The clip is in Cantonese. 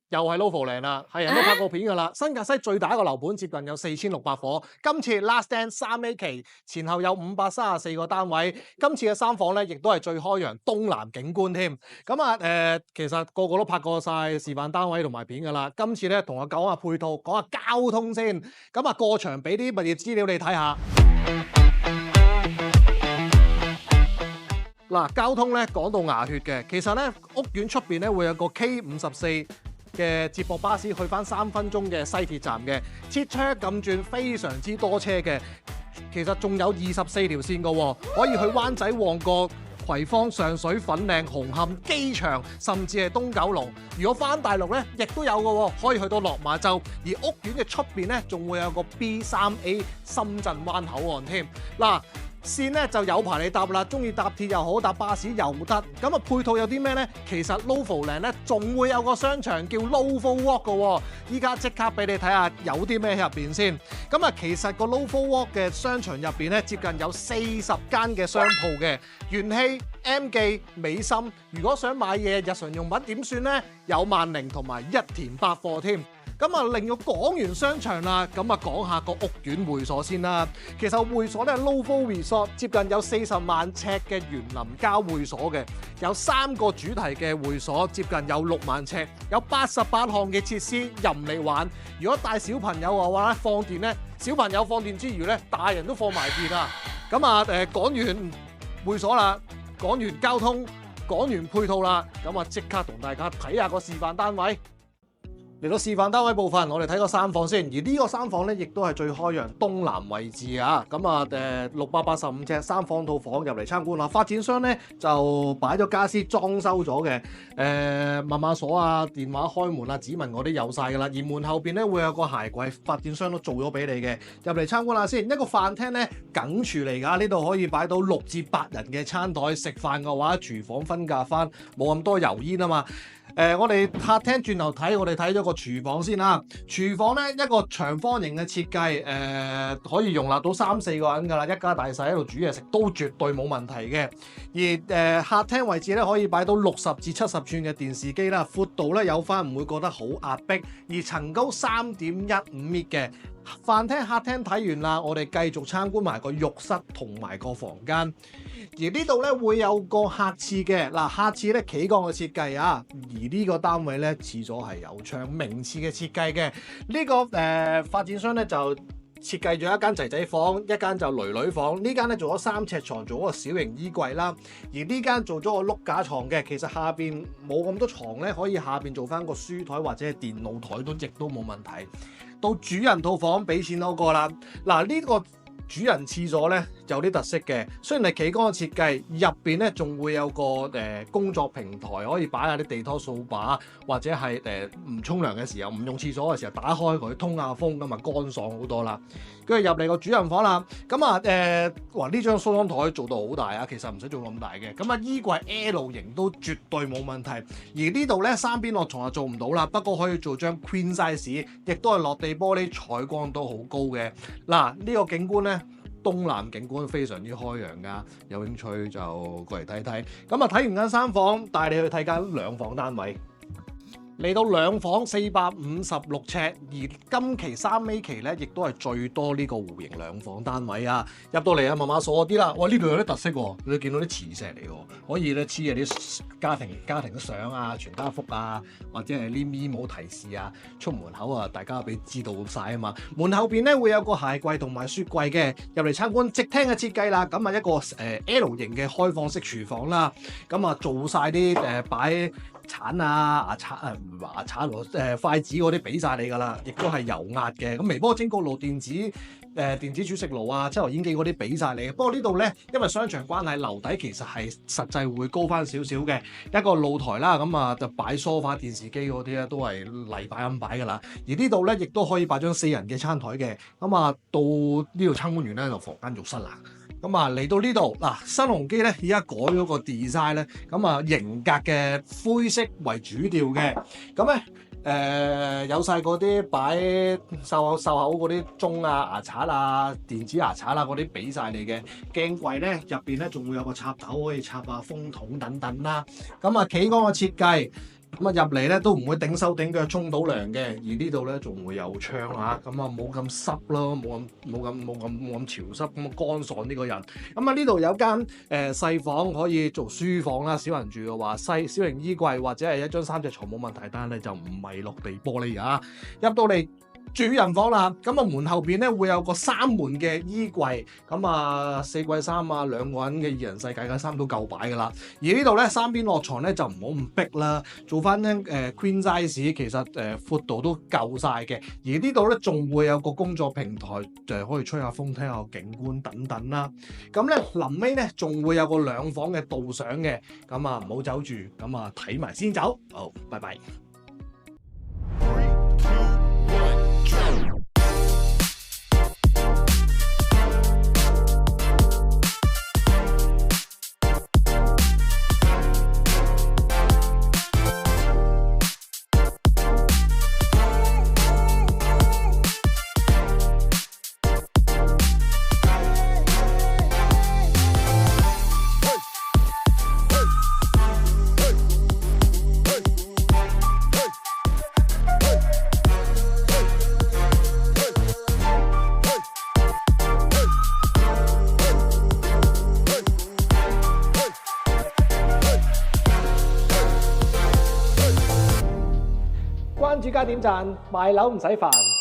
又係 Lofoland 啦，係人都拍過片㗎啦。新界西最大一個樓盤接近有4600伙，今次 Last Stand 3A 期前後有534個單位，今次嘅3房咧亦都係最開揚東南景觀添。咁啊其實個個都拍過晒示範單位同埋片㗎啦。今次咧同我講下配套，講下交通先。咁啊過場俾啲物業資料你睇下。嗱，交通咧講到牙血嘅，其實咧屋苑出邊咧會有個 K54嘅接駁巴士去翻3分鐘嘅西鐵站嘅，切車咁轉非常之多車嘅。其實仲有24條線嘅，可以去灣仔、旺角、葵芳、上水、粉嶺、紅磡、機場，甚至係東九龍。如果翻大陸咧，亦都有嘅，可以去到落馬洲。而屋苑嘅出邊咧，仲會有個 B3A 深圳灣口岸添。嗱，線咧就有排你搭啦，中意搭鐵又好，搭巴士又得。咁啊配套有啲咩呢？其實 Lofoland 咧仲會有個商場叫 Lofo Walk 嘅，依家即刻俾你睇下有啲咩喺入邊先。咁啊其實個 Lofo Walk 嘅商場入邊咧，接近有40間嘅商鋪嘅，元氣、M 記、美心。如果想買嘢日常用品點算呢？有萬寧同埋一田百貨添。咁啊，另外講完商場啦，咁啊講下個屋苑會所先啦。其實會所咧 Lofo Resort 接近有40萬尺嘅園林郊會所嘅，有3個主題嘅會所，接近有6萬尺，有88項嘅設施任你玩。如果帶小朋友嘅話咧，放電咧，小朋友放電之餘咧，大人都放埋電啊。咁啊講完會所啦，講完交通，講完配套啦，咁啊即刻同大家睇下個示範單位。嚟到示範單位部分，我哋睇個3房先。而呢個3房咧，亦都係最開揚東南位置啊！咁啊685尺3房套房入嚟參觀啦。發展商咧就擺咗家私裝修咗嘅，密碼鎖啊、電話開門啊、指紋嗰啲有晒㗎啦。而門後邊咧會有個鞋櫃，發展商都做咗俾你嘅。入嚟參觀下先。一個飯廳咧梗廚嚟㗎，呢度可以擺到6至8人嘅餐台。食飯嘅話，廚房分隔翻，冇咁多油煙啊嘛。我哋客廳轉頭睇，我哋睇咗個廚房先啦。廚房咧一個長方形嘅設計，可以容納到3-4個人㗎啦，一家大細喺度煮嘢食都絕對冇問題嘅。而客廳位置咧可以擺到60至70寸嘅電視機啦，闊度咧有翻，唔會覺得好壓迫。而層高3.15米嘅。飯廳客廳睇完啦，我哋繼續參觀埋個浴室同埋個房間。而呢度咧會有個客廁嘅，嗱客廁咧企缸嘅設計啊。而呢個單位咧廁所係有窗明廁嘅設計嘅。呢個發展商咧就設計咗一間仔仔房，一間就女女房。呢間咧做咗3尺床，做咗個小型衣櫃啦。而呢間做咗個碌架床嘅，其實下邊冇咁多床咧，可以下邊做翻個書台或者係電腦台都亦都冇問題。到主人套房俾錢嗰個啦，嗱呢個主人廁所咧有啲特色嘅，雖然係企缸嘅設計，入邊咧仲會有個工作平台，可以擺下啲地拖掃把，或者係唔沖涼嘅時候，唔用廁所嘅時候打開佢通下風，咁啊乾爽好多啦。跟住入嚟個主人房啦，咁啊哇呢張梳妝台做到好大啊，其實唔使做咁大嘅。咁啊衣櫃 L 型都絕對冇問題。而呢度咧3邊落床就做唔到啦，不過可以做張 Queen size， 亦都係落地玻璃，採光都好高嘅。嗱呢個景觀咧。東南景觀非常之開揚㗎，有興趣就過嚟睇睇。咁啊睇完間3房，帶你去睇間2房單位。嚟到2房456尺，而今期3A期咧，亦都係最多呢個戶型2房單位啊！入到嚟啊，密碼鎖嗰啲啦，哇呢度有啲特色喎，你見到啲磁石嚟喎，可以咧黐下啲家庭嘅相啊、全家福啊，或者係啲 memo 提示啊，出門口啊，大家俾知道晒啊嘛。門後邊咧會有個鞋櫃同埋雪櫃嘅，入嚟參觀直廳嘅設計啦。咁啊一個L 型嘅開放式廚房啦，咁啊做晒啲擺鏟啊、牙刷筷子嗰啲俾晒你㗎啦，亦都係油壓嘅。咁微波蒸焗爐、電子煮食爐啊、抽油煙機嗰啲俾晒你。不過呢度咧，因為商場關係，樓底其實係實際會高翻少少嘅。一個露台啦，咁啊就擺梳化、電視機嗰啲咧都係例擺咁擺㗎啦。而呢度咧亦都可以擺張4人嘅餐台嘅。咁啊到呢度參觀完咧就房間浴室啦。咁啊嚟到呢度嗱，新鴻基咧而家改咗個 design 咧，咁啊型格嘅灰色為主調嘅，咁咧有晒嗰啲擺漱口嗰啲鐘啊、牙刷啊、電子牙刷啊嗰啲俾晒你嘅。鏡櫃咧入邊咧仲會有個插頭可以插下風筒等等啦。咁啊企缸嘅設計。咁啊入嚟咧都唔會頂手頂腳沖到涼嘅，而呢度咧仲會有窗嚇，咁啊冇咁濕咯，冇咁潮濕，咁乾爽呢個人。咁啊呢度有間細房可以做書房啦，少人住嘅話，小型衣櫃或者係一張3隻床冇問題，但係咧就唔係落地玻璃啊。入到嚟主人房啦，咁啊門後邊咧會有個3門嘅衣櫃，咁啊4季衫啊，2個人嘅2人世界嘅衫都夠擺噶啦。而呢度咧3邊落床咧就唔好咁逼啦，做翻咧queen size， 其實闊度都夠晒嘅。而呢度咧仲會有個工作平台，就可以吹下風、睇下景觀等等啦。咁咧臨尾咧仲會有個2房嘅導賞嘅，咁啊唔好走住，咁啊睇埋先走。好，拜拜。關注加點讚，賣樓唔使煩。